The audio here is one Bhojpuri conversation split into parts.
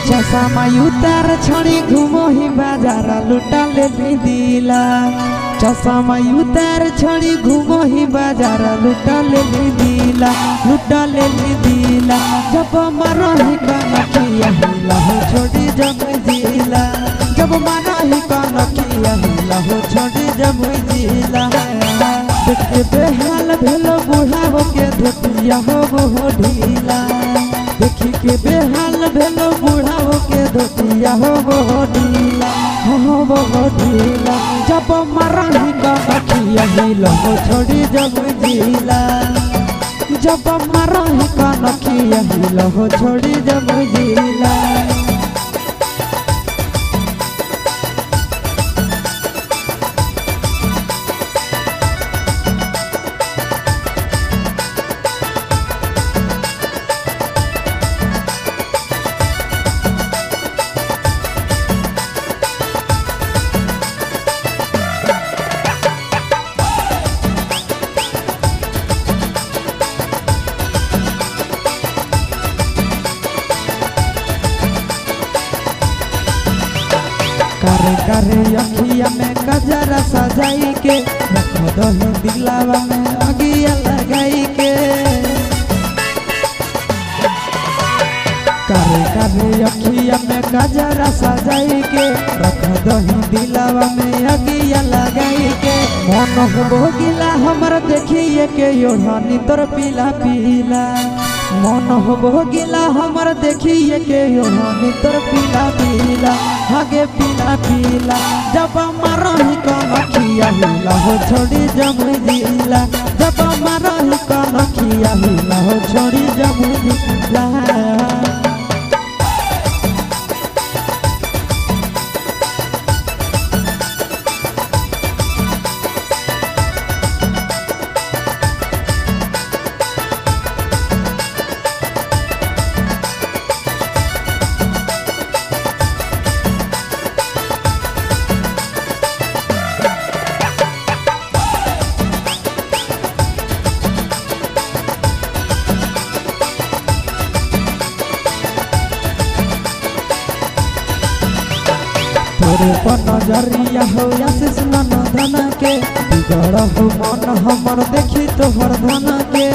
चश्मा उतार छड़ी घूमो ही बाजार लुटा ले दिला। चश्मा उतार छड़ी घूमो ही बाजार लुटा ले दिला, लुटा ले दिला। जब मारो ही कनखिया हिला हो छोड़ी जब जिला, जब मारो ही कनखिया हिला हो छोड़ी जब जिला। देखे बेहाल भेलो बुढ़ाओ के धोतिया हो वो ढीला, देखी के बेहाल भेलो बुढ़ाओ के धोतिया हो वो ढीला, हो वो ढीला। जब मरही कनखिया हिला हो छोड़ी जब जिला, जब मरही कनखिया हिला हो छोड़ी जब जिला। करे करे अखिया में गजरा सजाई के, रखो दही दिलावा में अगिया लगाई के। करे करे अखिया में गजरा सजाई के, रखो दही दिलावा में अगिया लगाई के। मन हो गिला हमर देखिए के ओढ़नी तोर पीला पीला, मन हो गिला हमर देखिए के ओढ़नी तोर पीला पीला, आगे पीला पीला। जब मारही कनखिया हिला हो छोड़ी जब जिला, जब मारही कनखिया हिला हो छोड़ी जब जिला। तोरे पर नजरिया हो आशीष नंदन के, बिगड़ हो मन हमर देखी तोहर धन के।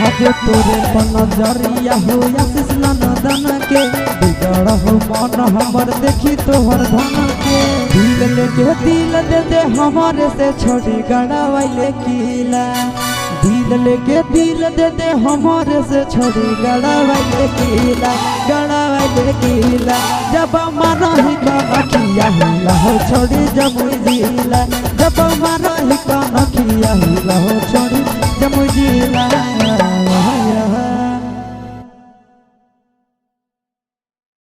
आगे तोरे पर नजरिया हो आशीष नंदन के, बिगड़ हो मन हमर देखी तोहर धन के। दिल लेके दिल दे दे हमारे से छोड़ी गड़ावैले किला, दिल लेके दिल दे दे हमारे से छोड़ी गड़ावैले किला, गड़ावैले किला। जब मारही कनखिया हिला हो छोड़ी जब जिला, जब मारही कनखिया हिला हो छोड़ी जब जिला।